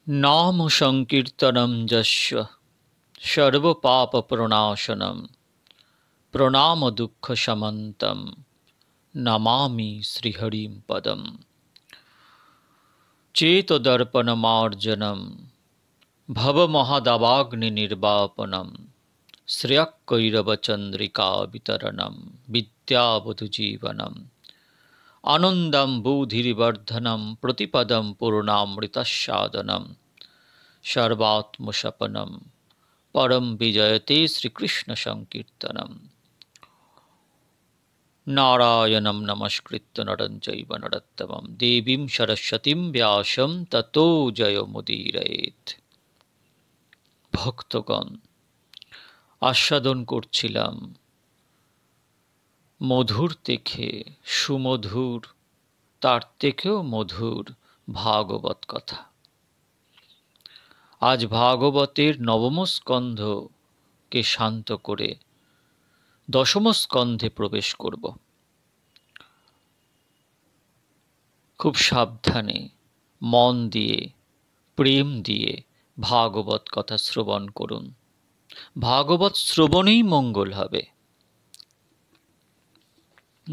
नाम संकीर्तनं यस्य सर्वपापप्रणाशनं प्रणामदुःखशमन्तं नमामि श्रीहरिं पदं। चेतदर्पणमार्जनं भवमहादावाग्निनिर्वापनं श्रेयःकैरवचन्द्रिकावितरणं विद्यावधूजीवनम् आनन्दं बुद्धिवर्धनं प्रतिपदं पूर्णामृतसाधनं सर्वात्मसपनं परं विजयते श्रीकृष्णसंकीर्तनम्। नारायणं नमस्कृत्य नरं चैव नरोत्तमं देवीं सरस्वतीं व्यासं ततो जयमुदीरयेत्। ভক্তগণ, আস্বাদন করছিলাম মধুর থেকে সুমধুর, তার থেকেও মধুর ভাগবত কথা। আজ ভাগবতের নবম স্কন্ধকে শান্ত করে দশম স্কন্ধে প্রবেশ করব। খুব সাবধানে, মন দিয়ে, প্রেম দিয়ে ভাগবত কথা শ্রবণ করুন। ভাগবত শ্রবণেই মঙ্গল হবে।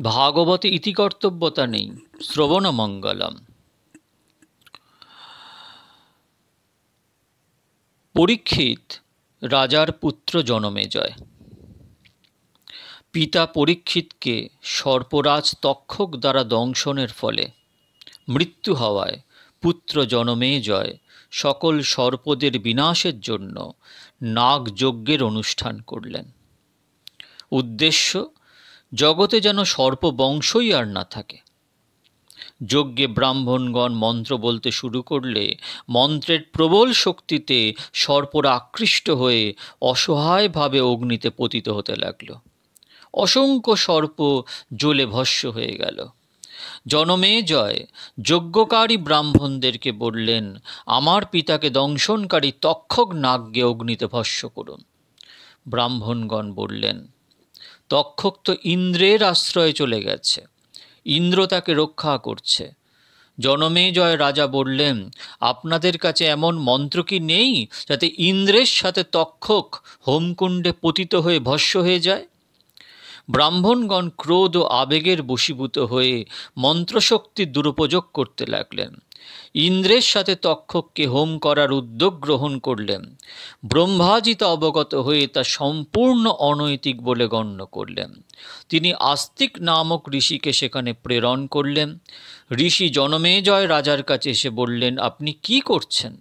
ভাগবতে ইতিকর্তব্যতা নেই, শ্রবণ মঙ্গলম। পরীক্ষিত রাজার পুত্র জনমেজয়। পিতা পরীক্ষিতকে সর্পরাজ তক্ষক দ্বারা দংশনের ফলে মৃত্যু হওয়ায় পুত্র জনমেজয় সকল সর্পদের বিনাশের জন্য নাগযজ্ঞের অনুষ্ঠান করলেন। উদ্দেশ্য, জগতে যেন সর্পবংশই আর না থাকে। যজ্ঞে ব্রাহ্মণগণ মন্ত্র বলতে শুরু করলে মন্ত্রের প্রবল শক্তিতে সর্পরা আকৃষ্ট হয়ে অসহায়ভাবে অগ্নিতে পতিত হতে লাগল। অসংখ্য সর্প জ্বলে ভস্ম হয়ে গেল। জনমেজয় যজ্ঞকারী ব্রাহ্মণদেরকে বললেন, আমার পিতাকে দংশনকারী তক্ষক নাগকে অগ্নিতে ভস্ম করুন। ব্রাহ্মণগণ বললেন, তক্ষক তো ইন্দ্রের আশ্রয়ে চলে গেছে, ইন্দ্র তাকে রক্ষা করছে। জনমেজয় রাজা বললেন, আপনাদের কাছে এমন মন্ত্র কি নেই যাতে ইন্দ্রের সাথে তক্ষক হোমকুণ্ডে পতিত হয়ে ভস্ম হয়ে যায়? ব্রাহ্মণগণ ক্রোধ ও আবেগের বশীভূত হয়ে মন্ত্রশক্তির দুরুপযোগ করতে লাগলেন। ইন্দ্রের সাথে তক্ষককে হোম করার উদ্যোগ গ্রহণ করলেন। ব্রহ্মাজি তা অবগত হয়ে তা সম্পূর্ণ অনৈতিক বলে গণ্য করলেন। তিনি আস্তিক নামক ঋষিকে সেখানে প্রেরণ করলেন। ঋষি জনমেজয় রাজার কাছে এসে বললেন, আপনি কি করছেন?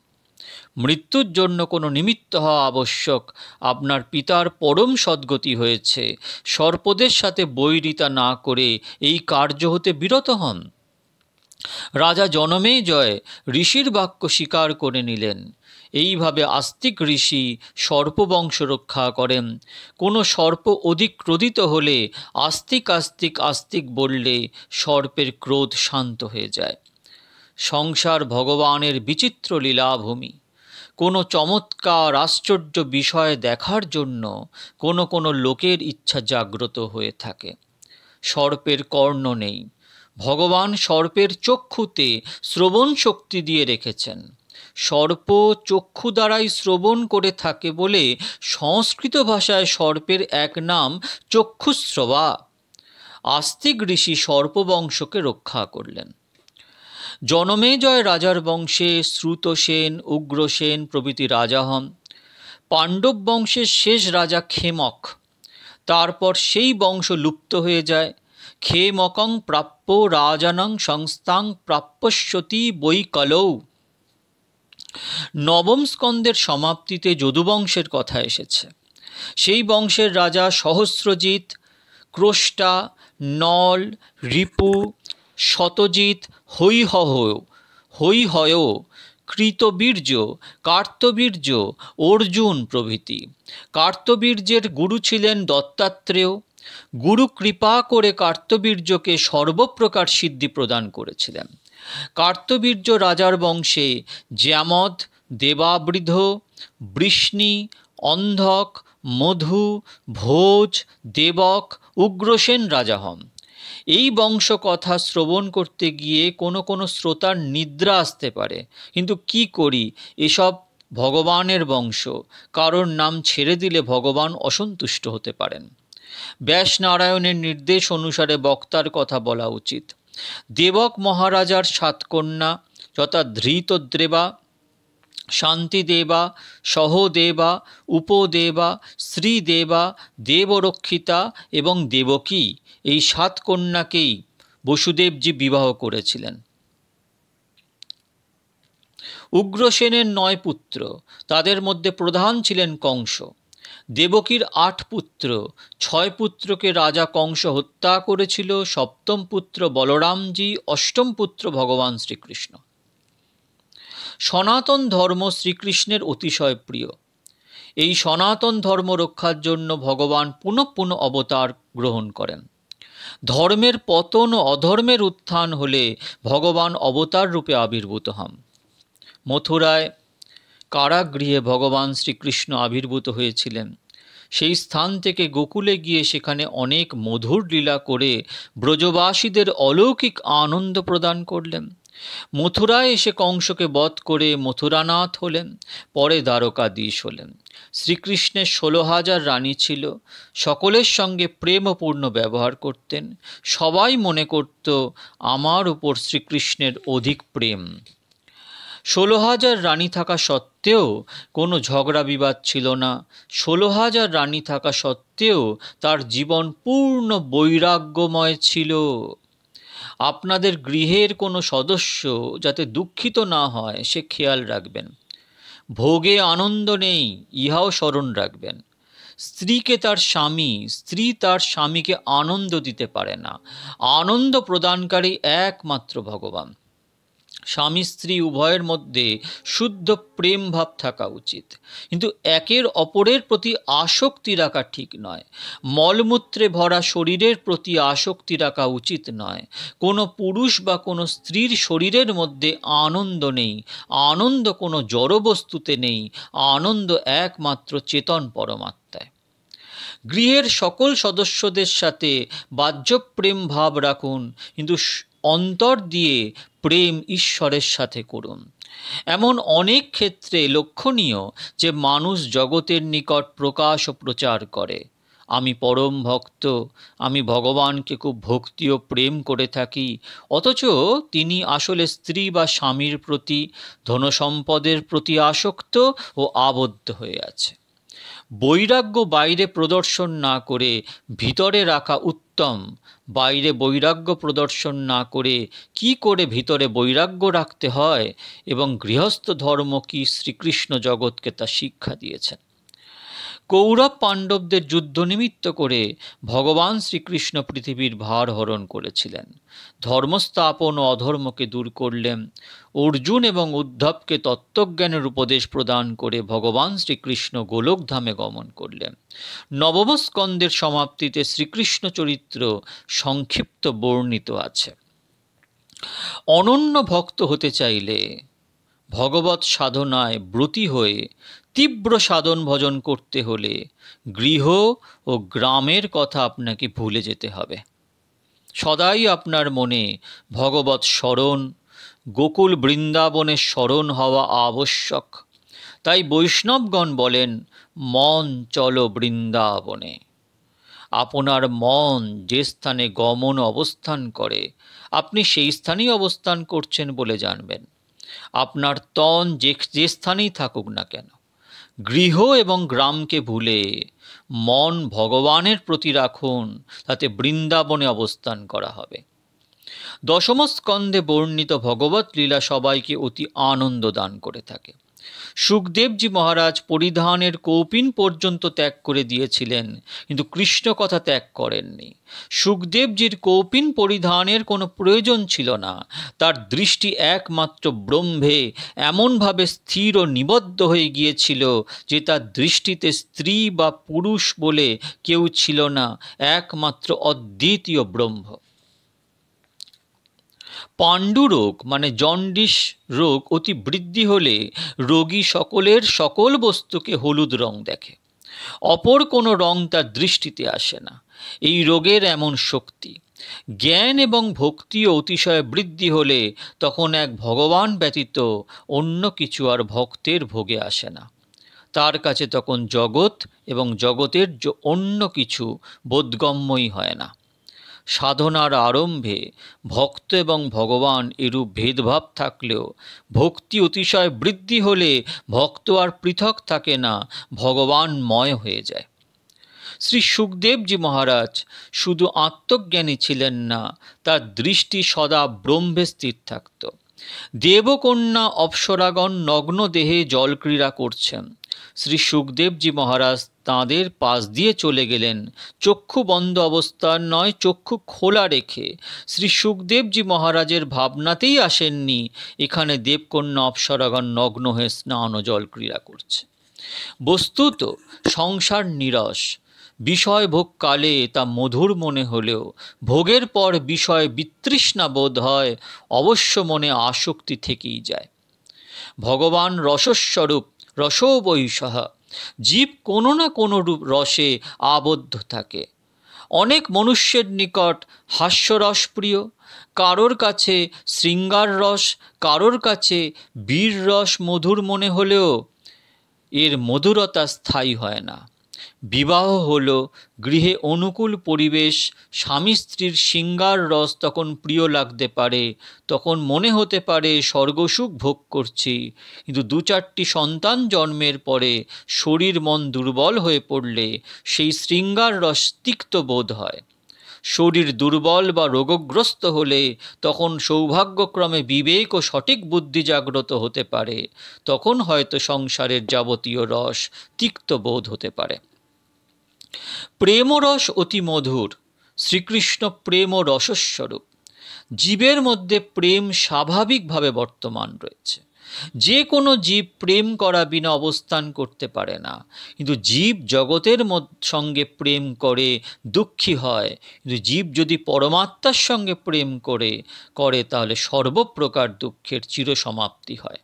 মৃত্যুর জন্য কোনো নিমিত্ত হওয়া আবশ্যক। আপনার পিতার পরম সদ্গতি হয়েছে, সর্পদের সাথে বৈরিতা না করে এই কার্য হতে বিরত হন। রাজা জনমেজয় ঋষির বাক্য স্বীকার করে নিলেন। এইভাবে আস্তিক ঋষি সর্পবংশ রক্ষা করেন। কোনো সর্প অধিক ক্রোধিত হলে আস্তিক আস্তিক আস্তিক বললে সর্পের ক্রোধ শান্ত হয়ে যায়। সংসার ভগবানের বিচিত্র লীলাভূমি। কোনো চমৎকার আশ্চর্য বিষয় দেখার জন্য কোনো কোনো লোকের ইচ্ছা জাগ্রত হয়ে থাকে। সর্পের কর্ণ নেই, ভগবান সর্পের চক্ষুতে শ্রবণ শক্তি দিয়ে রেখেছেন। সর্প চক্ষু দ্বারাই শ্রবণ করে থাকে বলে সংস্কৃত ভাষায় সর্পের এক নাম চক্ষুশ্রবা। আস্তিক ঋষি সর্পবংশকে রক্ষা করলেন। জনমেজয় রাজার বংশে শ্রুতসেন, উগ্রসেন প্রভৃতি রাজা হন। পাণ্ডব বংশের শেষ রাজা ক্ষেমক। তারপর সেই বংশ লুপ্ত হয়ে যায়। ক্ষেমকং প্রাপ্য রাজানং সংস্থাং প্রাপ্যস্যতি বৈ কলৌ। নবম স্কন্ধের সমাপ্তিতে যদুবংশের কথা এসেছে। সেই বংশের রাজা সহস্রজিৎ, ক্রোষ্টা, নল, রিপু, শতজিৎ, হৈহয়, কৃতবীর্য, কার্তবীর্য, অর্জুন প্রভৃতি। কার্তবীর্যের গুরু ছিলেন দত্তাত্রেয়। গুরু কৃপা করে কার্তবীর্যকে সর্বপ্রকার সিদ্ধি প্রদান করেছিলেন। কার্তবীর্য রাজার বংশে জ্যামদ, দেবাবৃধ, বৃষ্ণি, অন্ধক, মধু, ভোজ, দেবক, উগ্রসেন রাজা হন। এই বংশ কথা শ্রবণ করতে গিয়ে কোনো কোনো শ্রোতার নিদ্রা আসতে পারে, কিন্তু কি করি, এসব ভগবানের বংশ, কারোর নাম ছেড়ে দিলে ভগবান অসন্তুষ্ট হতে পারেন। ব্যাস নারায়ণের নির্দেশ অনুসারে বক্তার কথা বলা উচিত। দেবক মহারাজার 7 কন্যা যথা ধৃতদ্রেবা, শান্তিদেবা, সহদেবা, উপদেবা, শ্রীদেবা, দেবরক্ষিতা এবং দেবকী, এই 7 কন্যাকেই বসুদেবজি বিবাহ করেছিলেন। উগ্রসেনের 9 পুত্র, তাদের মধ্যে প্রধান ছিলেন কংস। দেবকীর 8 পুত্র, 6 পুত্রকে রাজা কংস হত্যা করেছিল, 7ম পুত্র বলরামজি, 8ম পুত্র ভগবান শ্রীকৃষ্ণ। সনাতন ধর্ম শ্রীকৃষ্ণের অতিশয় প্রিয়। এই সনাতন ধর্ম রক্ষার জন্য ভগবান পুনঃ পুনঃ অবতার গ্রহণ করেন। ধর্মের পতন ও অধর্মের উত্থান হলে ভগবান অবতার রূপে আবির্ভূত হন। মথুরায় কারাগৃহে ভগবান শ্রীকৃষ্ণ আবির্ভূত হয়েছিলেন। সেই স্থান থেকে গোকুলে গিয়ে সেখানে অনেক মধুর লীলা করে ব্রজবাসীদের অলৌকিক আনন্দ প্রদান করলেন। মথুরায় এসে কংসকে বধ করে মথুরানাথ হলেন, পরে দ্বারকাধীশ হলেন। শ্রীকৃষ্ণের 16,000 রানী ছিল, সকলের সঙ্গে প্রেমপূর্ণ ব্যবহার করতেন। সবাই মনে করত আমার উপর শ্রীকৃষ্ণের অধিক প্রেম। 16,000 রানী থাকা সত্ত্বেও কোনো ঝগড়া বিবাদ ছিল না। 16,000 রানী থাকা সত্ত্বেও তার জীবন পূর্ণ বৈরাগ্যময় ছিল। আপনাদের গৃহের কোনো সদস্য যাতে দুঃখিত না হয় সে খেয়াল রাখবেন। ভোগে আনন্দ নেই, ইহাও স্মরণ রাখবেন। স্ত্রীকে তার স্বামী, স্ত্রী তার স্বামীকে আনন্দ দিতে পারে না। আনন্দ প্রদানকারী একমাত্র ভগবান। স্বামী স্ত্রী উভয়ের মধ্যে শুদ্ধ প্রেম ভাব থাকা উচিত, কিন্তু একের অপরের প্রতি আসক্তি রাখা ঠিক নয়। মলমূত্রে ভরা শরীরের প্রতি আসক্তি রাখা উচিত নয়। কোনো পুরুষ বা কোনো স্ত্রীর শরীরের মধ্যে আনন্দ নেই। আনন্দ কোনো জড়বস্তুতে নেই। আনন্দ একমাত্র চেতন পরমাত্মায়। গৃহের সকল সদস্যদের সাথে বাহ্য প্রেম ভাব রাখুন, কিন্তু অন্তর দিয়ে প্রেম ঈশ্বরের সাথে করুন। এমন অনেক ক্ষেত্রে লক্ষণীয় যে মানুষ জগতের নিকট প্রকাশ ও প্রচার করে, আমি পরম ভক্ত, আমি ভগবানকে খুব ভক্তি ও প্রেম করে থাকি, অথচ তিনি আসলে স্ত্রী বা স্বামীর প্রতি, ধনসম্পদের প্রতি আসক্ত ও আবদ্ধ হয়ে আছে। বৈরাগ্য বাইরে প্রদর্শন না করে ভিতরে রাখা উত্তম। বাইরে বৈরাগ্য প্রদর্শন না করে কি করে ভিতরে বৈরাগ্য রাখতে হয় এবং গৃহস্থ ধর্ম কি, শ্রীকৃষ্ণ জগৎকে তা শিক্ষা দিয়েছেন। কৌরব পাণ্ডবদের যুদ্ধ নিমিত্ত করে ভগবান শ্রীকৃষ্ণ পৃথিবীর ভার হরণ করেছিলেন। ধর্মস্থাপন ও অধর্মকে দূর করলেন। অর্জুন এবং উদ্ধবকে তত্ত্বজ্ঞানের উপদেশ প্রদান করে ভগবান শ্রীকৃষ্ণ গোলকধামে গমন করলেন। নবম স্কন্দের সমাপ্তিতে শ্রীকৃষ্ণ চরিত্র সংক্ষিপ্ত বর্ণিত আছে। অনন্য ভক্ত হতে চাইলে ভগবৎ সাধনায় ব্রতী হয়ে তীব্র সাধন ভজন করতে হলে গৃহ ও গ্রামের কথা আপনাকে ভুলে যেতে হবে। সদাই আপনার মনে ভগবৎ স্মরণ, গোকুল বৃন্দাবনের স্মরণ হওয়া আবশ্যক। তাই বৈষ্ণবগণ বলেন, মন চলো বৃন্দাবনে। আপনার মন যে স্থানে গমন অবস্থান করে আপনি সেই স্থানেই অবস্থান করছেন বলে জানবেন। আপনার তন যে স্থানেই থাকুক না কেন, গৃহ এবং গ্রামকে ভুলে মন ভগবানের প্রতি রাখুন, তাতে বৃন্দাবনে অবস্থান করা হবে। দশম স্কন্ধে বর্ণিত ভগবৎ লীলা সবাইকে অতি আনন্দ দান করে থাকে। সুখদেবজি মহারাজ পরিধানের কৌপিন পর্যন্ত ত্যাগ করে দিয়েছিলেন, কিন্তু কৃষ্ণ কথা ত্যাগ করেননি। সুখদেবজির কৌপিন পরিধানের কোনো প্রয়োজন ছিল না। তার দৃষ্টি একমাত্র ব্রহ্মে এমনভাবে স্থির ও নিবদ্ধ হয়ে গিয়েছিল যে তার দৃষ্টিতে স্ত্রী বা পুরুষ বলে কেউ ছিল না, একমাত্র অদ্বিতীয় ব্রহ্ম। পাণ্ডুরোগ মানে জন্ডিস রোগ অতি বৃদ্ধি হলে রোগী সকল বস্তুকে হলুদ রং দেখে, অপর কোনো রং তার দৃষ্টিতে আসে না। এই রোগের এমন শক্তি। জ্ঞান এবং ভক্তি ও অতিশয় বৃদ্ধি হলে তখন এক ভগবান ব্যতীত অন্য কিছু আর ভক্তের ভোগে আসে না। তার কাছে তখন জগৎ এবং জগতের অন্য কিছু বোধগম্যই হয় না। সাধনার আরম্ভে ভক্ত এবং ভগবান এরূপ ভেদভাব থাকলেও ভক্তি অতিশয় বৃদ্ধি হলে ভক্ত আর পৃথক থাকে না, ভগবানময় হয়ে যায়। শ্রী সুখদেবজি মহারাজ শুধু আত্মজ্ঞানী ছিলেন না, তার দৃষ্টি সদা ব্রহ্মে স্থির থাকত। দেবকন্যা অপ্সরাগণ নগ্ন দেহে জলক্রীড়া করছেন, শ্রী সুখদেবজি মহারাজ তাঁদের পাশ দিয়ে চলে গেলেন। চক্ষু বন্ধ অবস্থার নয়, চক্ষু খোলা রেখে। শ্রী সুখদেবজি মহারাজের ভাবনাতেই আসেননি এখানে দেবকন্যা অপ্সরাগণ নগ্ন হয়ে স্নান ও জলক্রীড়া করছে। বস্তুত সংসার নিরস, বিষয় ভোগ কালে তা মধুর মনে হলেও ভোগের পর বিষয় বিতৃষ্ণা বোধ হয়, অবশ্য মনে আসক্তি থেকেই যায়। ভগবান রসস্বরূপ, রসো বৈষহ। জীব কোনো না কোনো রূপ রসে আবদ্ধ থাকে। অনেক মনুষ্যের নিকট হাস্যরস প্রিয়, কারোর কাছে শৃঙ্গার রস, কারোর কাছে বীর রস মধুর মনে হলেও এর মধুরতা স্থায়ী হয় না। বিবাহ হলো গৃহে অনুকূল পরিবেশ, স্বামী স্ত্রীর শৃঙ্গার রস তখন প্রিয় লাগতে পারে, তখন মনে হতে পারে স্বর্গসুখ ভোগ করছি। কিন্তু 2-4টি সন্তান জন্মের পরে শরীর মন দুর্বল হয়ে পড়লে সেই শৃঙ্গার রস তিক্ত বোধ হয়। শরীর দুর্বল বা রোগগ্রস্ত হলে তখন সৌভাগ্যক্রমে বিবেক ও সঠিক বুদ্ধি জাগ্রত হতে পারে, তখন হয়তো সংসারের যাবতীয় রস তিক্ত বোধ হতে পারে। প্রেমরস অতি মধুর। শ্রীকৃষ্ণ প্রেম ও রসস্বরূপ। জীবের মধ্যে প্রেম স্বাভাবিকভাবে বর্তমান রয়েছে। যে কোনো জীব প্রেম করা বিনা অবস্থান করতে পারে না, কিন্তু জীব জগতের সঙ্গে প্রেম করে দুঃখী হয়। কিন্তু জীব যদি পরমাত্মার সঙ্গে প্রেম করে তাহলে সর্বপ্রকার দুঃখের চিরসমাপ্তি হয়।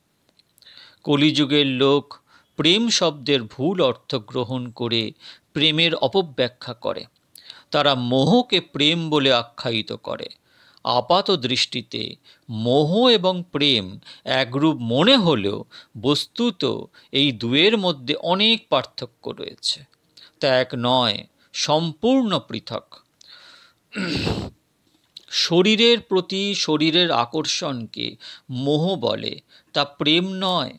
কলিযুগের লোক প্রেম শব্দের ভুল অর্থ গ্রহণ করে প্রেমের অপব্যাখ্যা করে। তারা মোহকে প্রেম বলে আখ্যায়িত করে। আপাত দৃষ্টিতে মোহ এবং প্রেম একরূপ মনে হলেও বস্তুত এই দুয়ের মধ্যে অনেক পার্থক্য রয়েছে। তা এক নয়, সম্পূর্ণ পৃথক। শরীরের প্রতি শরীরের আকর্ষণকে মোহ বলে, তা প্রেম নয়।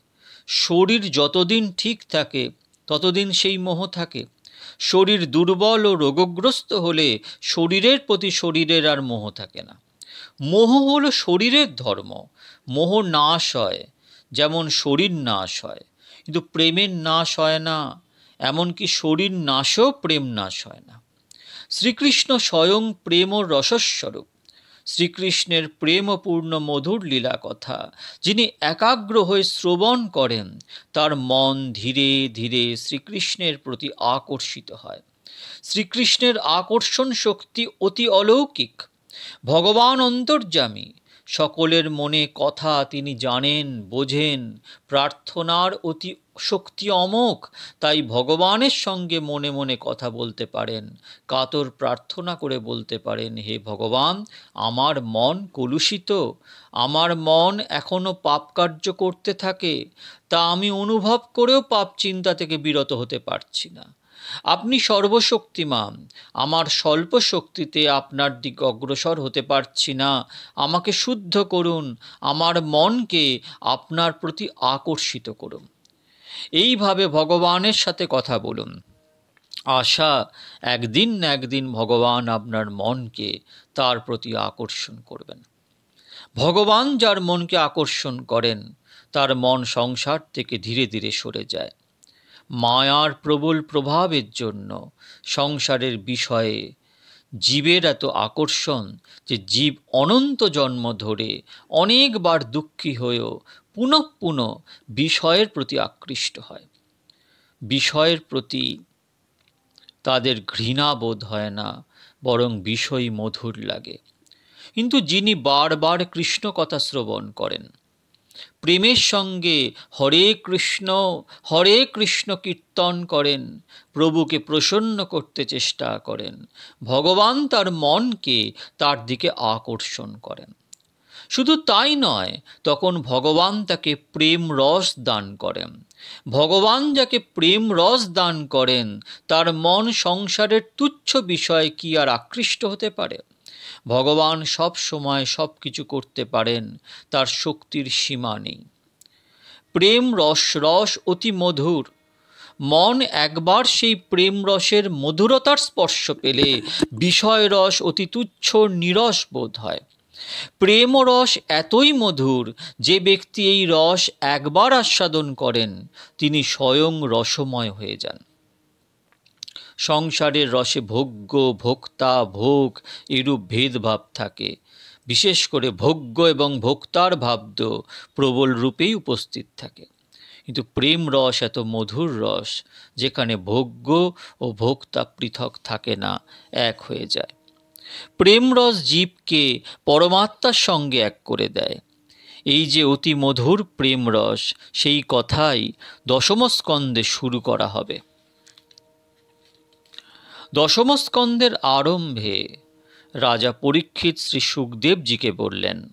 শরীর যতদিন ঠিক থাকে ততদিন সেই মোহ থাকে। শরীর দুর্বল ও রোগগ্রস্ত হলে শরীরের প্রতি শরীরের আর মোহ থাকে না। মোহ হলো শরীরের ধর্ম। মোহ নাশ হয়, যেমন শরীর নাশ হয়, কিন্তু প্রেমের নাশ হয় না। এমনকি শরীর নাশও প্রেম নাশ হয় না। শ্রীকৃষ্ণ স্বয়ং প্রেম ও রসস্বরূপ। শ্রীকৃষ্ণের প্রেমপূর্ণ মধুর লীলা কথা যিনি একাগ্র হয়ে শ্রবণ করেন, তার মন ধীরে ধীরে শ্রীকৃষ্ণের প্রতি আকর্ষিত হয়। শ্রীকৃষ্ণের আকর্ষণ শক্তি অতি অলৌকিক। ভগবান অন্তর্যামী, সকলের মনে কথা তিনি জানেন, বোঝেন। প্রার্থনার অতি শক্তি অমোঘ, তাই ভগবানের সঙ্গে মনে মনে কথা বলতে পারেন। কাতর প্রার্থনা করে বলতে পারেন, হে ভগবান, আমার মন কলুষিত, আমার মন এখনো পাপ কার্য করতে থাকে, তা আমি অনুভব করেও পাপ চিন্তা থেকে বিরত হতে পারছি না। আপনি সর্বশক্তিমান, আমার স্বল্প শক্তিতে আপনার দিকে অগ্রসর হতে পারছি না। আমাকে শুদ্ধ করুন, আমার মনকে আপনার প্রতি আকর্ষিত করুন। এইভাবে ভগবানের সাথে কথা বলুন। আশা একদিন না একদিন ভগবান আপনার মনকে তার প্রতি আকর্ষণ করবেন। ভগবান যার মনকে আকর্ষণ করেন তার মন সংসার থেকে ধীরে ধীরে সরে যায়। মায়ার প্রবল প্রভাবের জন্য সংসারের বিষয়ে জীবের এত আকর্ষণ যে জীব অনন্ত জন্ম ধরে অনেকবার দুঃখী হয়েও পুনঃ পুনঃ বিষয়ের প্রতি আকৃষ্ট হয়। বিষয়ের প্রতি তাদের ঘৃণা বোধ হয় না, বরং বিষয় মধুর লাগে। কিন্তু যিনি বারবার কৃষ্ণ কথা শ্রবণ করেন, প্রেমের সঙ্গে হরে কৃষ্ণ কীর্তন করেন, প্রভুকে প্রসন্ন করতে চেষ্টা করেন, ভগবান তার মনকে তার দিকে আকর্ষণ করেন। শুধু তাই নয়, তখন ভগবান তাকে প্রেম রস দান করেন। ভগবান যাকে প্রেম রস দান করেন, তার মন সংসারের তুচ্ছ বিষয়ে কি আর আকৃষ্ট হতে পারে? ভগবান সব সময় সব কিছু করতে পারেন, তার শক্তির সীমা নেই। প্রেম রস অতি মধুর। মন একবার সেই প্রেম রসের মধুরতার স্পর্শ পেলে বিষয় রস অতি তুচ্ছ নিরস বোধ হয়। প্রেম রস এতই মধুর, যে ব্যক্তি এই রস একবার আস্বাদন করেন, তিনি স্বয়ং রসময় হয়ে যান। সংসারের রসে ভোগ্য, ভোক্তা, ভোগ এরূপ ভেদভাব থাকে। বিশেষ করে ভোগ্য এবং ভোক্তার ভাবদ প্রবল রূপেই উপস্থিত থাকে। কিন্তু প্রেম রস এত মধুর রস, যেখানে ভোগ্য ও ভোক্তা পৃথক থাকে না, এক হয়ে যায়। প্রেম রস জীবকে পরমাত্মার সঙ্গে এক করে দেয়। এই যে অতি মধুর প্রেম রস, সেই কথাই দশম স্কন্ধে শুরু করা হবে। দশম স্কন্ধের আরম্ভে রাজা পরীক্ষিত শ্রী সুখদেবজিকে বললেন,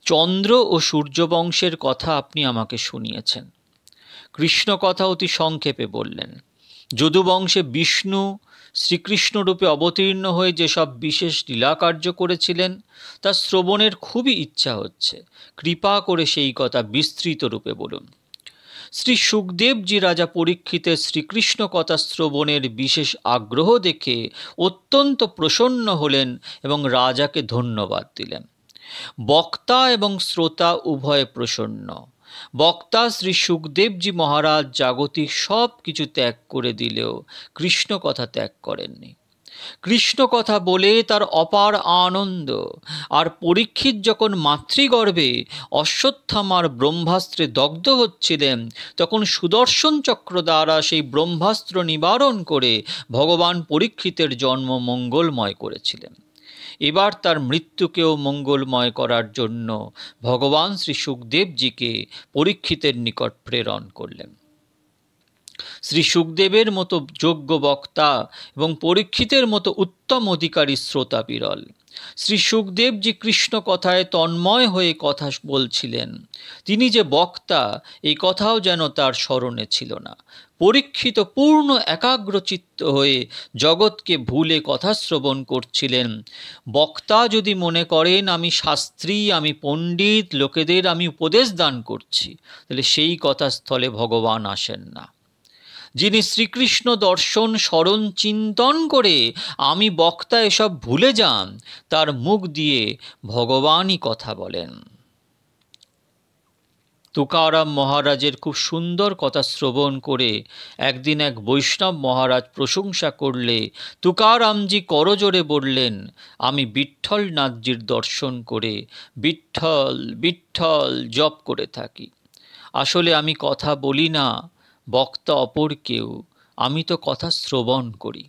চন্দ্র ও সূর্যবংশের কথা আপনি আমাকে শুনিয়েছেন। কৃষ্ণ কথা অতি সংক্ষেপে বললেন। যদুবংশে বিষ্ণু শ্রীকৃষ্ণ রূপে অবতীর্ণ হয়ে যেসব বিশেষ লীলাকার্য করেছিলেন, তা শ্রবণের খুবই ইচ্ছা হচ্ছে। কৃপা করে সেই কথা বিস্তৃত রূপে বলুন। শ্রী সুখদেবজি রাজা পরীক্ষিতের শ্রীকৃষ্ণ কথা শ্রবণের বিশেষ আগ্রহ দেখে অত্যন্ত প্রসন্ন হলেন এবং রাজাকে ধন্যবাদ দিলেন। বক্তা এবং শ্রোতা উভয়ে প্রসন্ন। বক্তা শ্রী সুখদেবজি মহারাজ জাগতিক সব কিছু ত্যাগ করে দিলেও কৃষ্ণ কথা ত্যাগ করেননি। কৃষ্ণ কথা বলে তার অপার আনন্দ। আর পরীক্ষিত যখন মাতৃগর্ভে অশ্বত্থামার ব্রহ্মাস্ত্রে দগ্ধ হচ্ছিলেন, তখন সুদর্শন চক্র দ্বারা সেই ব্রহ্মাস্ত্র নিবারণ করে ভগবান পরীক্ষিতের জন্ম মঙ্গলময় করেছিলেন। এবার তার মৃত্যুকেও মঙ্গলময় করার জন্য ভগবান শ্রী সুখদেবজিকে পরীক্ষিতের নিকট প্রেরণ করলেন। শ্রী সুখদেবের মতো যোগ্য বক্তা এবং পরীক্ষিতের মতো উত্তম অধিকারী শ্রোতা বিরল। শ্রী সুখদেবজি কৃষ্ণ কথায় তন্ময় হয়ে কথা বলছিলেন। তিনি যে বক্তা, এই কথাও যেন তার স্মরণে ছিল না। পরীক্ষিত পূর্ণ একাগ্রচিত্ত হয়ে জগৎকে ভুলে কথা শ্রবণ করছিলেন। বক্তা যদি মনে করেন আমি শাস্ত্রী, আমি পণ্ডিত, লোকেদের আমি উপদেশ দান করছি, তাহলে সেই কথাস্থলে ভগবান আসেন না। যিনি শ্রীকৃষ্ণ দর্শন স্মরণ চিন্তন করে আমি বক্তা এসব ভুলে যান, তার মুখ দিয়ে ভগবানই কথা বলেন। তুকারাম মহারাজের খুব সুন্দর কথা শ্রবণ করে একদিন এক বৈষ্ণব মহারাজ প্রশংসা করলে তুকারামজি করজোড়ে বললেন, আমি বিঠ্ঠলনাথজির দর্শন করে বিঠ্ঠল বিঠ্ঠল জপ করে থাকি। আসলে আমি কথা বলি না, বক্তা অপর কেউ, আমি তো কথা শ্রবণ করি।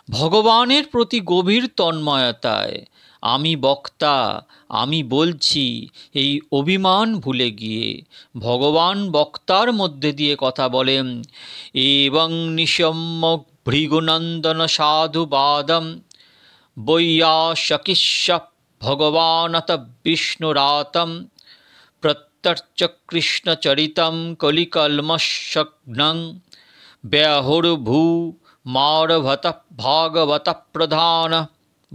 ভগবানের প্রতি গভীর তন্ময়তায় আমি বক্তা, আমি বলছি, এই অভিমান ভুলে গিয়ে ভগবান বক্তার মধ্যে দিয়ে কথা বলেন। এবং নিশম্যক ভৃগুনন্দন সাধুবাদম বৈয়াশকিস্য ভগবানত বিষ্ণুরাতম প্রত্যর্চ কৃষ্ণচরিতম কলিকলমশগ্নং ব্যাহুর্ভূ মারভত ভাগবত প্রধান।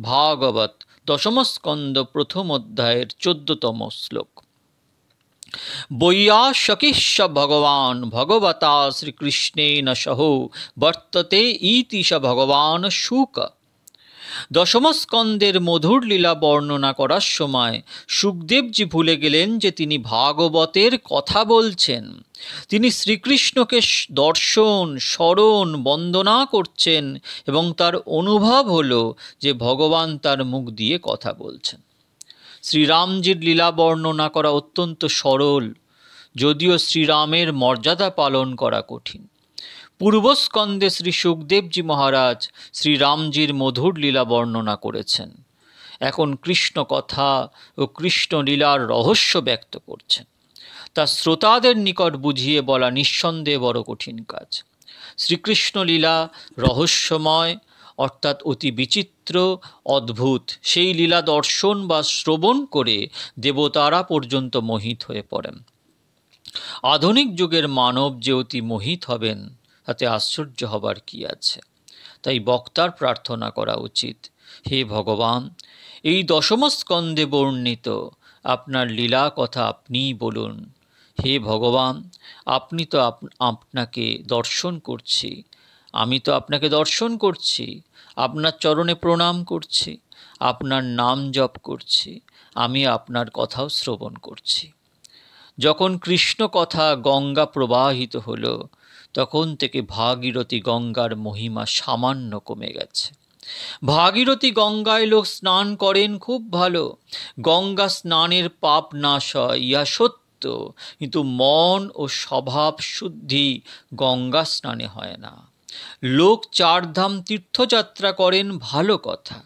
ভাগবত দশম স্কন্ধ প্রথম অধ্যায়ের 14তম শ্লোক। বৈয়াশকিস্য ভগবান ভগবতা শ্রীকৃষ্ণেন সহ বর্ততে ইতি স ভগবান শুক। দশম স্কন্ধের মধুর লীলা বর্ণনা করার সময় সুখদেবজি ভুলে গেলেন যে তিনি ভাগবতের কথা বলছেন। তিনি শ্রীকৃষ্ণকে দর্শন, স্মরণ, বন্দনা করছেন এবং তার অনুভব হলো যে ভগবান তার মুখ দিয়ে কথা বলছেন। শ্রীরামজির লীলা বর্ণনা করা অত্যন্ত সরল, যদিও শ্রীরামের মর্যাদা পালন করা কঠিন। পূর্বস্কন্ধে শ্রী সুখদেবজি মহারাজ শ্রীরামজির মধুর লীলা বর্ণনা করেছেন। এখন কৃষ্ণ কথা ও কৃষ্ণ লীলার রহস্য ব্যক্ত করছেন। তা শ্রোতাদের নিকট বুঝিয়ে বলা নিঃসন্দেহে বড় কঠিন কাজ। শ্রীকৃষ্ণ লীলা রহস্যময়, অর্থাৎ অতি বিচিত্র, অদ্ভুত। সেই লীলা দর্শন বা শ্রবণ করে দেবতারা পর্যন্ত মোহিত হয়ে পড়েন। আধুনিক যুগের মানব যে অতি মোহিত হবেন তাতে আশ্চর্য হবার কি আছে। তাই বক্তার প্রার্থনা করা উচিত, হে ভগবান, এই দশম স্কন্ধে বর্ণিত আপনার লীলা কথা আপনিই বলুন। হে ভগবান, আপনি তো আপনাকে দর্শন করছি, আমি তো আপনাকে দর্শন করছি, আপনার চরণে প্রণাম করছি, আপনার নাম জপ করছি, আমি আপনার কথাও শ্রবণ করছি। যখন কৃষ্ণ কথা গঙ্গা প্রবাহিত হলো, তখন থেকে ভাগীরথী গঙ্গার মহিমা সামান্য কমে গেছে। ভাগীরথী গঙ্গায় লোক স্নান করেন, খুব ভালো, গঙ্গা স্নানের পাপ নাশ হয়, ইহা সত্য, কিন্তু মন ও স্বভাব শুদ্ধি গঙ্গা স্নানে হয় না। লোক চারধাম তীর্থযাত্রা করেন, ভালো কথা,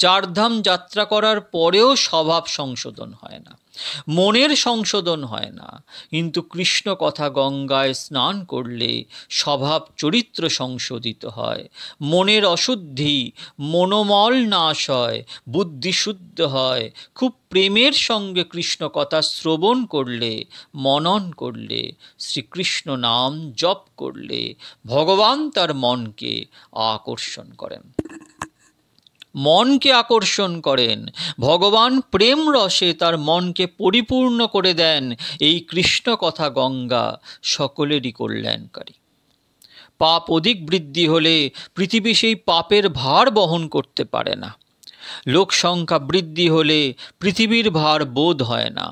চারধাম যাত্রা করার পরেও স্বভাব সংশোধন হয় না, মনের সংশোধন হয় না। কিন্তু কৃষ্ণ কথা গঙ্গায় স্নান করলে স্বভাব চরিত্র সংশোধিত হয়, মনের অশুদ্ধি মনোমল নাশ হয়, বুদ্ধি শুদ্ধ হয়। খুব প্রেমের সঙ্গে কৃষ্ণ কথা শ্রবণ করলে, মনন করলে, শ্রীকৃষ্ণ নাম জপ করলে ভগবান তার মনকে আকর্ষণ করেন। মনকে আকর্ষণ করেন ভগবান, প্রেম রসে তার মনকে পরিপূর্ণ করে দেন। এই কৃষ্ণ কথা গঙ্গা সকলেরই কল্যাণকারী। পাপ অধিক বৃদ্ধি হলে পৃথিবী সেই পাপের ভার বহন করতে পারে না। লোক সংখ্যা বৃদ্ধি হলে পৃথিবীর ভার বোধ হয় না।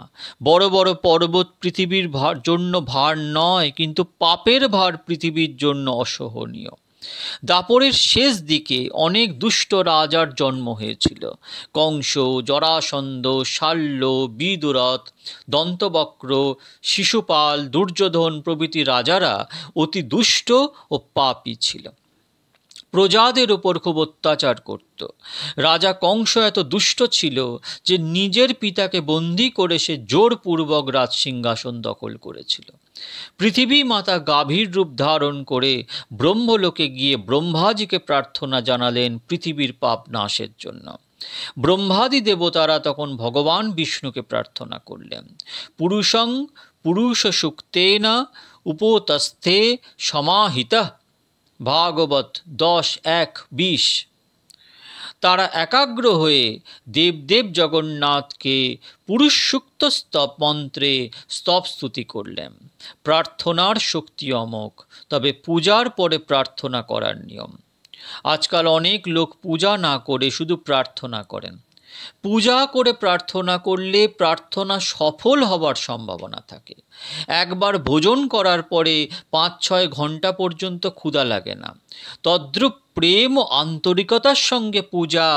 বড় বড় পর্বত পৃথিবীর জন্য ভার নয়, কিন্তু পাপের ভার পৃথিবীর জন্য অসহনীয়। দাপরের শেষ দিকে অনেক দুষ্ট রাজার জন্ম হয়েছিল। কংস, জরাসন্ধ, শাল্য, বিদুরথ, দন্তবক্র, শিশুপাল, দুর্যোধন প্রভৃতি রাজারা অতি দুষ্ট ও পাপী ছিল। প্রজাদের উপর খুব অত্যাচার করত। রাজা কংস এত দুষ্ট ছিল যে নিজের পিতাকে বন্দী করে সে জোরপূর্বক রাজসিংহাসন দখল করেছিল। পৃথিবী মাতা গাভীর রূপ ধারণ করে ব্রহ্মলোকে গিয়ে ব্রহ্মাজিকে প্রার্থনা জানালেন পৃথিবীর পাপ নাশের জন্য। ব্রহ্মাদি দেবতারা তখন ভগবান বিষ্ণুকে প্রার্থনা করলেন, পুরুষং পুরুষ সুক্তেন উপতস্থে সমাহিতঃ, ভাগবত 10:1-20। তারা একাগ্র হয়ে দেবদেব জগন্নাথকে পুরুষ সুক্ত স্তব মন্ত্রে স্তব স্তুতি করলেন। প্রার্থনার শক্তি অমোঘ, তবে পূজার পরে প্রার্থনা করার নিয়ম। আজকাল অনেক লোক পূজা না করে শুধু প্রার্থনা করেন। পূজা করে প্রার্থনা করলে প্রার্থনা সফল হবার সম্ভাবনা থাকে। একবার ভোজন করার পরে 5-6 ঘন্টা পর্যন্ত ক্ষুধা লাগে না। তদ্রূপ প্রেম ও আন্তরিকতার সঙ্গে পূজা,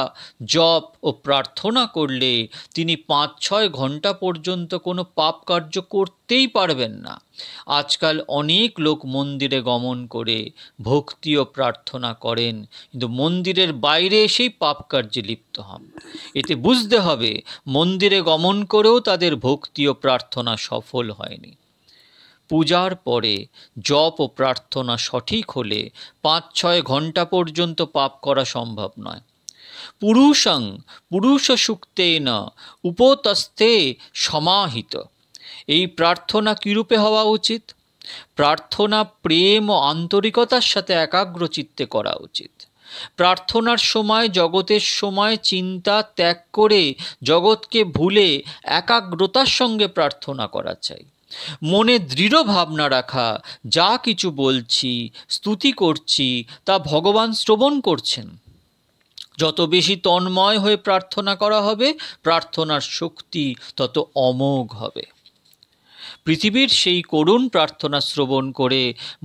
জপ ও প্রার্থনা করলে তিনি 5-6 ঘন্টা পর্যন্ত কোনো পাপ কার্য করতেই পারবেন না। আজকাল অনেক লোক মন্দিরে গমন করে ভক্তি ও প্রার্থনা করেন, কিন্তু মন্দিরের বাইরে এসেই পাপ কার্যে লিপ্ত হন। এতে বুঝতে হবে মন্দিরে গমন করেও তাদের ভক্তি ও প্রার্থনা সফল হয়নি। পূজার পরে জপ ও প্রার্থনা সঠিক হলে 5-6 ঘন্টা পর্যন্ত পাপ করা সম্ভব নয়। পুরুষং পুরুষ সুক্তেন উপতস্থে সমাহিত। এই প্রার্থনা কিরূপে হওয়া উচিত? প্রার্থনা প্রেম ও আন্তরিকতার সাথে একাগ্র চিত্তে করা উচিত। প্রার্থনার সময় জগতের সময় চিন্তা ত্যাগ করে জগৎকে ভুলে একাগ্রতার সঙ্গে প্রার্থনা করা চাই। মনে দৃঢ় ভাবনা রাখা, যা কিছু বলছি, স্তুতি করছি, তা ভগবান শ্রবণ করছেন। যত বেশি তন্ময় হয়ে প্রার্থনা করা হবে, প্রার্থনার শক্তি তত অমোঘ হবে। পৃথিবীর সেই করুণ প্রার্থনা শ্রবণ করে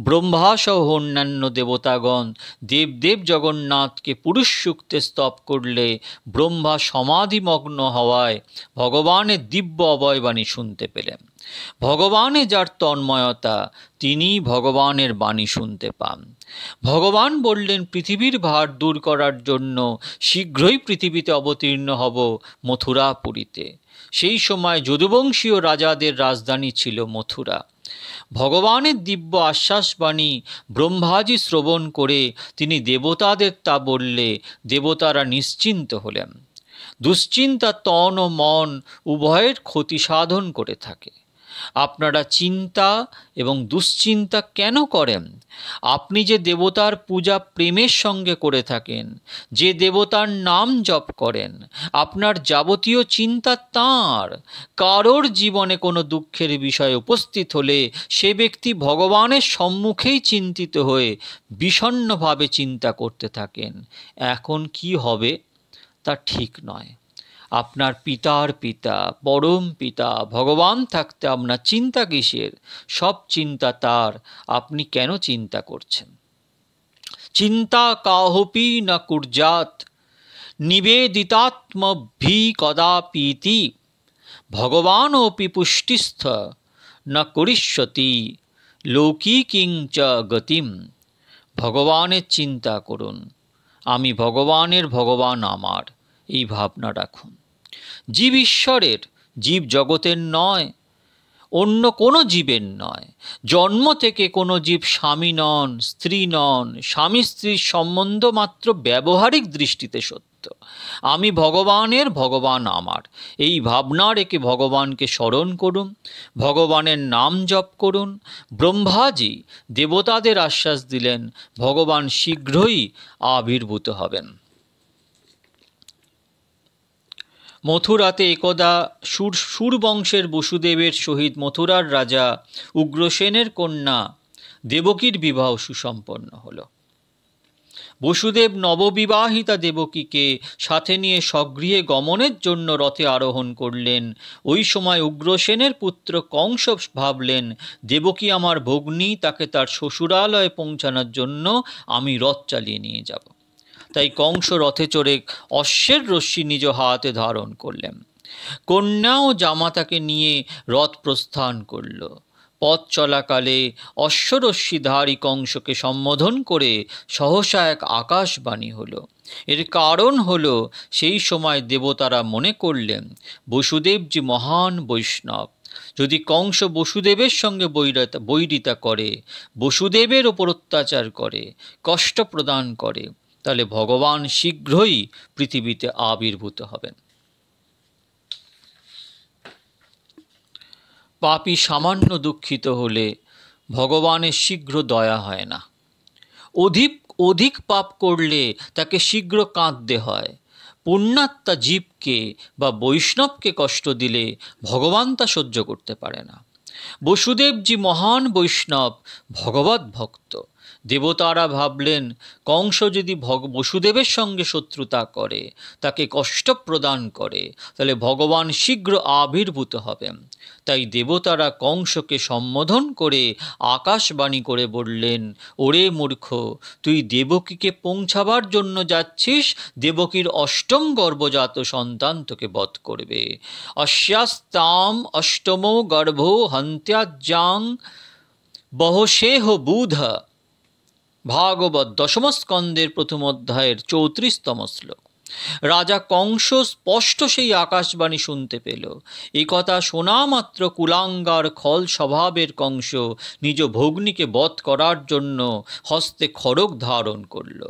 ব্রহ্মাসহ অন্যান্য দেবতাগণ দেবদেব জগন্নাথকে পুরুষ সূক্তে স্তব করলে ব্রহ্মা সমাধিমগ্ন হওয়ায় ভগবানের দিব্য অভয়বাণী শুনতে পেলেন। ভগবানে যার তন্ময়তা, তিনি ভগবানের বাণী শুনতে পান। ভগবান বললেন, পৃথিবীর ভার দূর করার জন্য শীঘ্রই পৃথিবীতে অবতীর্ণ হব মথুরাপুরীতে। সেই সময় যদুবংশীয় রাজাদের রাজধানী ছিল মথুরা। ভগবানের দিব্য আশ্বাসবাণী ব্রহ্মাজি শ্রবণ করে তিনি দেবতাদের তা বললে দেবতারা নিশ্চিন্ত হলেন। দুশ্চিন্তা তন ও মন উভয়ের ক্ষতি সাধন করে থাকে। আপনারা চিন্তা এবং দুশ্চিন্তা কেন করেন? আপনি যে দেবতার পূজা প্রেমের সঙ্গে করে থাকেন, যে দেবতার নাম জপ করেন, আপনার যাবতীয় চিন্তা তাঁর। কারোর জীবনে কোনো দুঃখের বিষয় উপস্থিত হলে সে ব্যক্তি ভগবানের সম্মুখেই চিন্তিত হয়ে বিষণ্ণভাবে চিন্তা করতে থাকেন। এখন কি হবে তা ঠিক নয়। আপনার পিতার পিতা, পরম পিতা ভগবান থাকতে আপনার চিন্তা কিসের? সব চিন্তা তার, আপনি কেন চিন্তা করছেন? চিন্তা কাহপি না কুর্যাত নিবেদিতাত্মভি কদাপীতি ভগবানোপি পুষ্টিস্থ না করিষ্যতি লৌকিকিং চ গতিম। ভগবানের চিন্তা করুন, আমি ভগবানের, ভগবান আমার, এই ভাবনা রাখুন। জীব ঈশ্বরের, জীব জগতের নয়, অন্য কোনো জীবের নয়। জন্ম থেকে কোনো জীব স্বামী নন, স্ত্রী নন। স্বামী স্ত্রীর সম্বন্ধ মাত্র ব্যবহারিক দৃষ্টিতে সত্য। আমি ভগবানের, ভগবান আমার, এই ভাবনা রেখে ভগবানকে স্মরণ করুন, ভগবানের নাম জপ করুন। ব্রহ্মাজি দেবতাদের আশ্বাস দিলেন ভগবান শীঘ্রই আবির্ভূত হবেন। মথুরাতে একদা সুরবংশের বসুদেবের সহিত মথুরার রাজা উগ্রসেনের কন্যা দেবকীর বিবাহ সুসম্পন্ন হল। বসুদেব নববিবাহিতা দেবকীকে সাথে নিয়ে স্বগৃহে গমনের জন্য রথে আরোহণ করলেন। ওই সময় উগ্রসেনের পুত্র কংস ভাবলেন, দেবকী আমার ভগ্নী, তাকে তার শ্বশুরালয়ে পৌঁছানোর জন্য আমি রথ চালিয়ে নিয়ে যাব। তাই কংস রথে চড়ে অশ্বের রশ্মি নিজ হাতে ধারণ করলেন। কন্যা ও জামাতাকে নিয়ে রথ প্রস্থান করল। পথ চলাকালে অশ্বরশ্মিধারী কংসকে সম্বোধন করে সহসা এক আকাশবাণী হলো। এর কারণ হলো, সেই সময় দেবতারা মনে করলেন বসুদেবজি মহান বৈষ্ণব। যদি কংস বসুদেবের সঙ্গে বৈরিতা করে, বসুদেবের ওপর অত্যাচার করে, কষ্ট প্রদান করে, তাহলে ভগবান শীঘ্রই পৃথিবীতে আবির্ভূত হবেন। পাপী সামান্য দুঃখিত হলে ভগবানের শীঘ্র দয়া হয় না। অধিক পাপ করলে তাকে শীঘ্র কাঁদতে হয়। পুণ্যাত্মা জীবকে বা বৈষ্ণবকে কষ্ট দিলে ভগবান তা সহ্য করতে পারে না। বসুদেবজি মহান বৈষ্ণব, ভগবত ভক্ত। দেবতারা ভাবলেন কংস যদি বসুদেবের সঙ্গে শত্রুতা করে, তাকে কষ্ট প্রদান করে, তাহলে ভগবান শীঘ্র আবির্ভূত হবেন। তাই দেবতারা কংসকে সম্বোধন করে আকাশবাণী করে বললেন, ওরে মূর্খ, তুই দেবকীকে পৌঁছাবার জন্য যাচ্ছিস, দেবকীর অষ্টম গর্ভজাত সন্তান তোকে বধ করবে। অস্যাস্তাম অষ্টমো গর্ভ হন্ত্যাজ্জাং বহসেহ বুধ। ভাগবত দশম স্কন্দের প্রথম অধ্যায়ের 34তম শ্লোক। রাজা কংস স্পষ্ট সেই আকাশবাণী শুনতে পেল। এ কথা শোনা মাত্র কুলাঙ্গার খল স্বভাবের কংস নিজ ভগ্নীকে বধ করার জন্য হস্তে খড়গ ধারণ করল।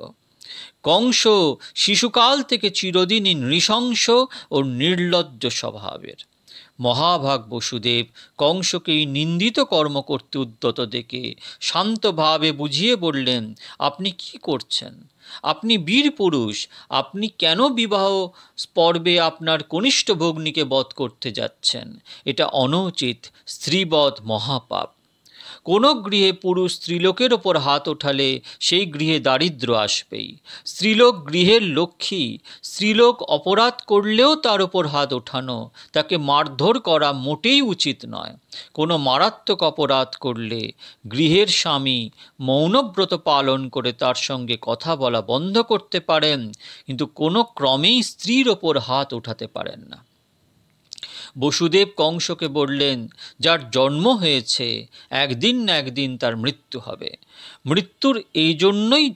কংস শিশুকাল থেকে চিরদিনই নৃশংস ও নির্লজ্জ স্বভাবের। মহাভাগ বসুদেব কংসকে এই নিন্দিত কর্ম করতে উদ্যত দেখে শান্তভাবে বুঝিয়ে বললেন, আপনি কি করছেন? আপনি বীর পুরুষ, আপনি কেন বিবাহ পর্বে আপনার কনিষ্ঠ ভগ্নীকে বধ করতে যাচ্ছেন? এটা অনুচিত, স্ত্রীবধ মহাপাপ। কোনো গৃহে পুরুষ স্ত্রীলোকের ওপর হাত ওঠালে সেই গৃহে দারিদ্র্য আসবেই। স্ত্রীলোক গৃহের লক্ষ্মী। স্ত্রীলোক অপরাধ করলেও তার ওপর হাত ওঠানো, তাকে মারধর করা মোটেই উচিত নয়। কোনো মারাত্মক অপরাধ করলে গৃহের স্বামী মৌনব্রত পালন করে তার সঙ্গে কথা বলা বন্ধ করতে পারেন, কিন্তু কোনো ক্রমেই স্ত্রীর ওপর হাত ওঠাতে পারেন না। বসুদেব কংসকে বললেন, যার জন্ম হয়েছে একদিন না একদিন তার মৃত্যু হবে। মৃত্যুর এই জন্যই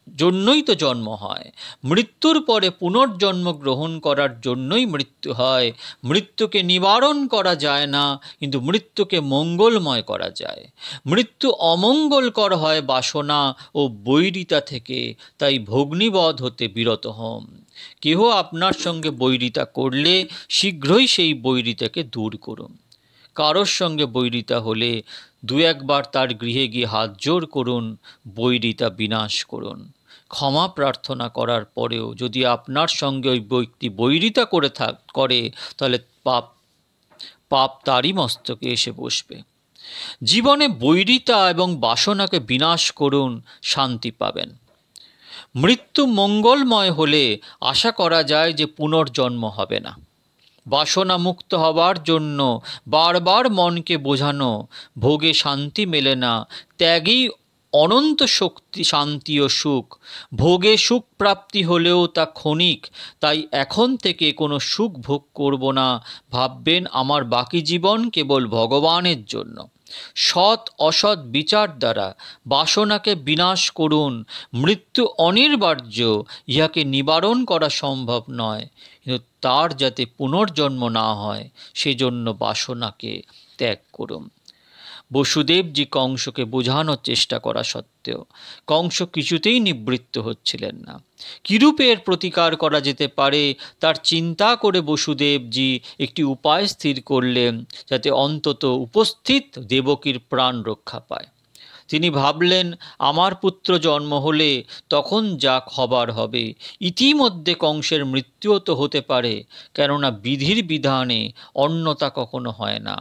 জন্যই তো জন্ম হয়, মৃত্যুর পরে পুনর্জন্ম গ্রহণ করার জন্যই মৃত্যু হয়। মৃত্যুকে নিবারণ করা যায় না, কিন্তু মৃত্যুকে মঙ্গলময় করা যায়। মৃত্যু অমঙ্গলকর হয় বাসনা ও বৈরিতা থেকে, তাই ভগ্নিবধ হতে বিরত হন। কেহ আপনার সঙ্গে বৈরিতা করলে শীঘ্রই সেই বৈরিতাকে দূর করুন। কারোর সঙ্গে বৈরিতা হলে দু একবার তার গৃহে গিয়ে হাত জোড় করুন, বৈরিতা বিনাশ করুন। ক্ষমা প্রার্থনা করার পরেও যদি আপনার সঙ্গে ওই ব্যক্তি বৈরিতা করে, তাহলে পাপ তারই মস্তকে এসে বসবে। জীবনে বৈরিতা এবং বাসনাকে বিনাশ করুন, শান্তি পাবেন। মৃত্যু মঙ্গলময় হলে আশা করা যায় যে পুনর্জন্ম হবে না। বাসনা মুক্ত হবার জন্য বারবার মনকে বোঝানো, ভোগে শান্তি মেলে না, ত্যাগেই অনন্ত শক্তি, শান্তি ও সুখ। ভোগে সুখ প্রাপ্তি হলেও তা ক্ষণিক, তাই এখন থেকে কোনো সুখ ভোগ করব না, ভাববেন আমার বাকি জীবন কেবল ভগবানের জন্য। সৎ অসৎ বিচার দ্বারা বাসনাকে বিনাশ করুন। মৃত্যু অনিবার্য, ইহাকে নিবারণ করা সম্ভব নয়, কিন্তু তার যাতে পুনর্জন্ম না হয় সেজন্য বাসনাকে ত্যাগ করুন। বসুদেবজি কংসকে বোঝানোর চেষ্টা করা সত্ত্বেও কংস কিছুতেই নিবৃত্ত হচ্ছিলেন না। কিরূপে এর প্রতিকার করা যেতে পারে তার চিন্তা করে বসুদেবজি একটি উপায় স্থির করলেন, যাতে অন্তত উপস্থিত দেবকীর প্রাণ রক্ষা পায়। তিনি ভাবলেন, আমার পুত্র জন্ম হলে তখন যা হবার হবে। ইতিমধ্যে কংসের মৃত্যুও তো হতে পারে, কেননা বিধির বিধানে অন্যতা কখনো হয় না।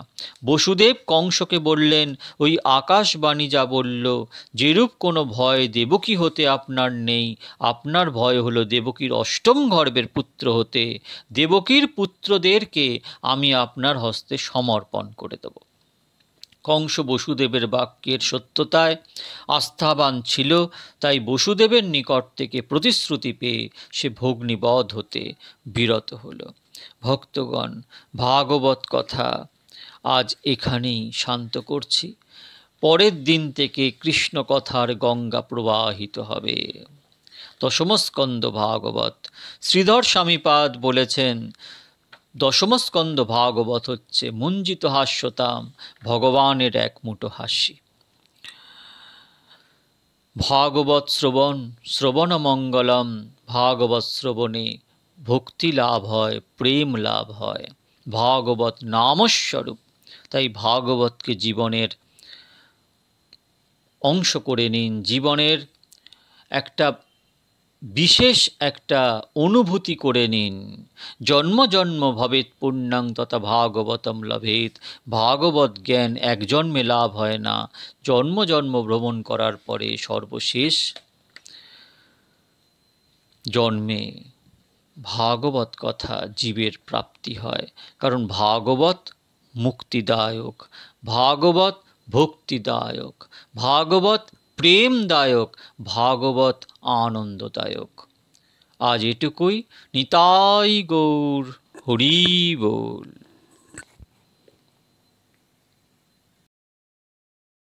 বসুদেব কংসকে বললেন, ওই আকাশবাণী যা বলল, যেরূপ কোনো ভয় দেবকী হতে আপনার নেই, আপনার ভয় হলো দেবকীর অষ্টম গর্ভের পুত্র হতে। দেবকীর পুত্রদেরকে আমি আপনার হস্তে সমর্পণ করে দেব। কংস বসুদেবের বাক্যের সত্যতায় আস্থাবান ছিল, তাই বসুদেবের নিকট থেকে প্রতিশ্রুতি পেয়ে সে ভগ্নিবধ হতে বিরত হল। ভক্তগণ, ভাগবত কথা আজ এখানেই শান্ত করছি। পরের দিন থেকে কৃষ্ণ কথার গঙ্গা প্রবাহিত হবে। দশম স্কন্দ ভাগবত। শ্রীধর স্বামীপাদ বলেছেন, দশম স্কন্দ ভাগবত হচ্ছে মুঞ্জিত হাস্যতাম, ভগবানের এক মুঠো হাসি। ভাগবত শ্রবণ মঙ্গলম। ভাগবত শ্রবণে ভক্তি লাভ হয়, প্রেম লাভ হয়। ভাগবত নামস্বরূপ, তাই ভাগবতকে জীবনের অংশ করে নিন, জীবনের একটা বিশেষ একটা অনুভূতি করে নিন। জন্ম জন্ম ভবেৎ পুণ্যাং তথা ভাগবতম লভেৎ। ভাগবত জ্ঞান এক জন্মে লাভ হয় না, জন্ম জন্ম ভ্রমণ করার পরে সর্বশেষ জন্মে ভাগবত কথা জীবের প্রাপ্তি হয়। কারণ ভাগবত মুক্তিদায়ক, ভাগবত ভক্তিদায়ক, ভাগবত প্রেমদায়ক, ভাগবত আনন্দদায়ক। আজ এটুকুই। নিতাই গৌর, হরি বল।